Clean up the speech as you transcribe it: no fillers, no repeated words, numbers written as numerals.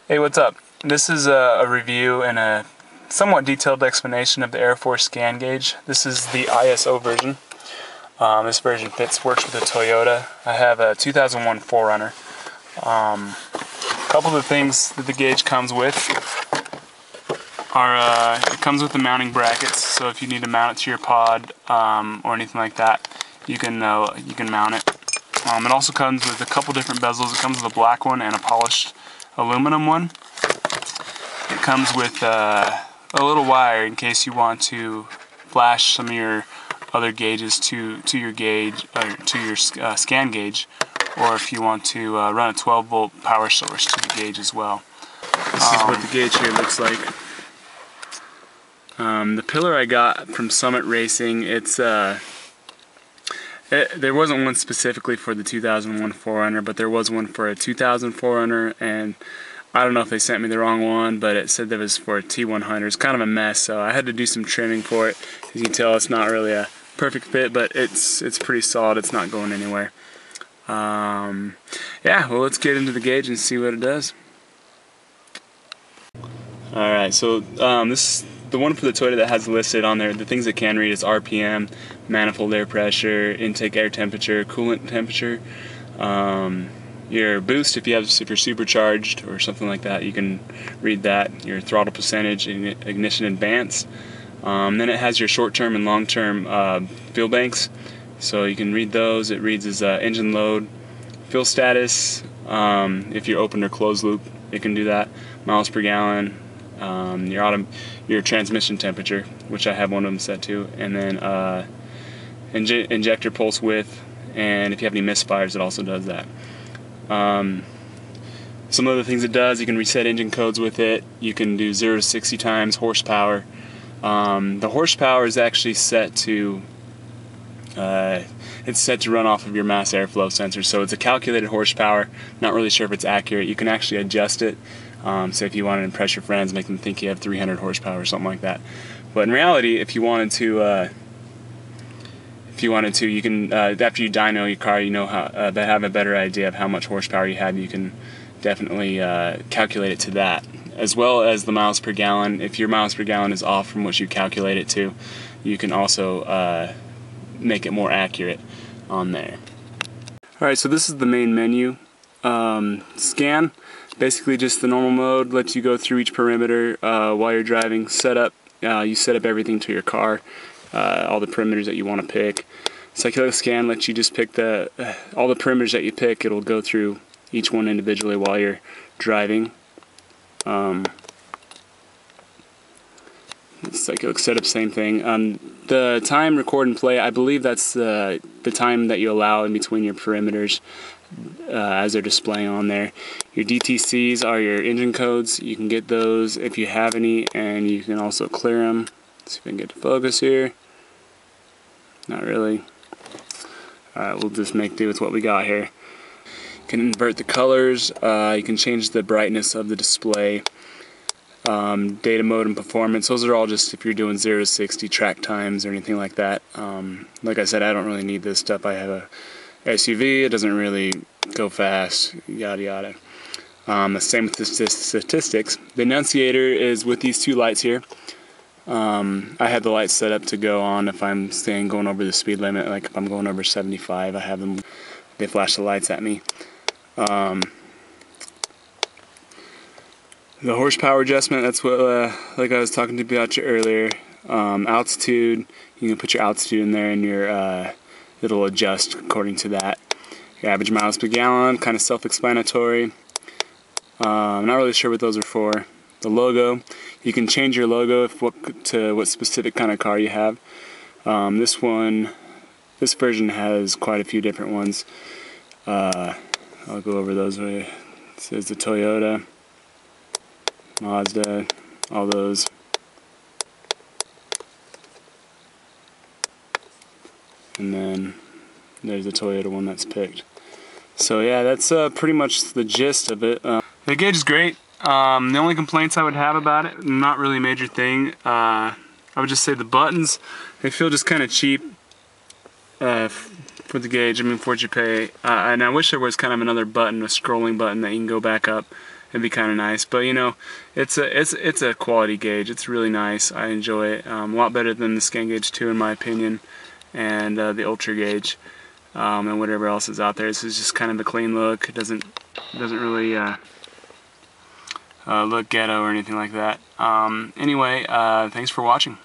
Hey, what's up? This is a review and a somewhat detailed explanation of the Aeroforce Scangauge. This is the ISO version. This version works with the Toyota. I have a 2001 4Runner. A couple of the things that the gauge comes with are it comes with the mounting brackets. So if you need to mount it to your pod or anything like that, you can mount it. It also comes with a couple different bezels. It comes with a black one and a polished aluminum one. It comes with a little wire in case you want to flash some of your other gauges to your gauge or to your scan gauge, or if you want to run a 12-volt power source to the gauge as well. This is what the gauge here looks like. The pillar I got from Summit Racing, there wasn't one specifically for the 2001 4Runner, but there was one for a 2000 4Runner, and I don't know if they sent me the wrong one, but it said that it was for a T100. It's kind of a mess, so I had to do some trimming for it. As you can tell, it's not really a perfect fit, but it's pretty solid. It's not going anywhere. Yeah, well, let's get into the gauge and see what it does. Alright, so this is the one for the Toyota that has listed on there. The things it can read is RPM, manifold air pressure, intake air temperature, coolant temperature, your boost if you're supercharged or something like that, you can read that, your throttle percentage, ignition advance. Then it has your short-term and long-term fuel banks, so you can read those. It reads as engine load, fuel status, if you're open or closed loop, it can do that, miles per gallon, your transmission temperature, which I have one of them set to, and then injector pulse width, and if you have any misfires, it also does that. Some other things it does, you can reset engine codes with it. You can do 0 to 60 times horsepower. The horsepower is actually set to run off of your mass airflow sensor, so it's a calculated horsepower. Not really sure if it's accurate. You can actually adjust it. So if you want to impress your friends, make them think you have 300 horsepower or something like that. But in reality, if you wanted to, you can, after you dyno your car, you know how, have a better idea of how much horsepower you had. You can definitely calculate it to that, as well as the miles per gallon. If your miles per gallon is off from what you calculate it to, you can also make it more accurate on there. Alright, so this is the main menu. Scan, basically just the normal mode, lets you go through each perimeter while you're driving. Setup, you set up everything to your car, all the perimeters that you want to pick. Cyclic scan lets you just pick all the perimeters that you pick. It'll go through each one individually while you're driving. Cyclic setup, same thing. The time, record, and play, I believe that's the time that you allow in between your perimeters as they're displaying on there. Your DTCs are your engine codes. You can get those if you have any, and you can also clear them. Let's see if I can get to focus here. Not really. Alright, we'll just make do with what we got here. You can invert the colors. You can change the brightness of the display. Data mode and performance, those are all just if you're doing 0 to 60 track times or anything like that. Like I said, I don't really need this stuff. I have a SUV, it doesn't really go fast, yada yada. The same with the statistics. The annunciator is with these two lights here. I have the lights set up to go on if I'm going over the speed limit. Like if I'm going over 75, I have them, they flash the lights at me. The horsepower adjustment, that's what, like I was talking to you about earlier. Altitude, you can put your altitude in there and your, it'll adjust according to that. Your average miles per gallon, kind of self-explanatory. I'm not really sure what those are for. The logo, you can change your logo to what specific kind of car you have. This version has quite a few different ones. I'll go over those. It says the Toyota, Mazda, all those. And then there's the Toyota one that's picked. So yeah, that's pretty much the gist of it. The gauge is great. The only complaints I would have about it, not really a major thing. I would just say the buttons, they feel just kind of cheap for the gauge. I mean, for what you pay. And I wish there was kind of another button, a scrolling button that you can go back up it'd be kind of nice. But you know, it's a quality gauge. It's really nice. I enjoy it a lot better than the Scangauge 2 in my opinion, and the Ultra gauge, and whatever else is out there. This is just kind of a clean look. It doesn't really look ghetto or anything like that. Anyway, thanks for watching.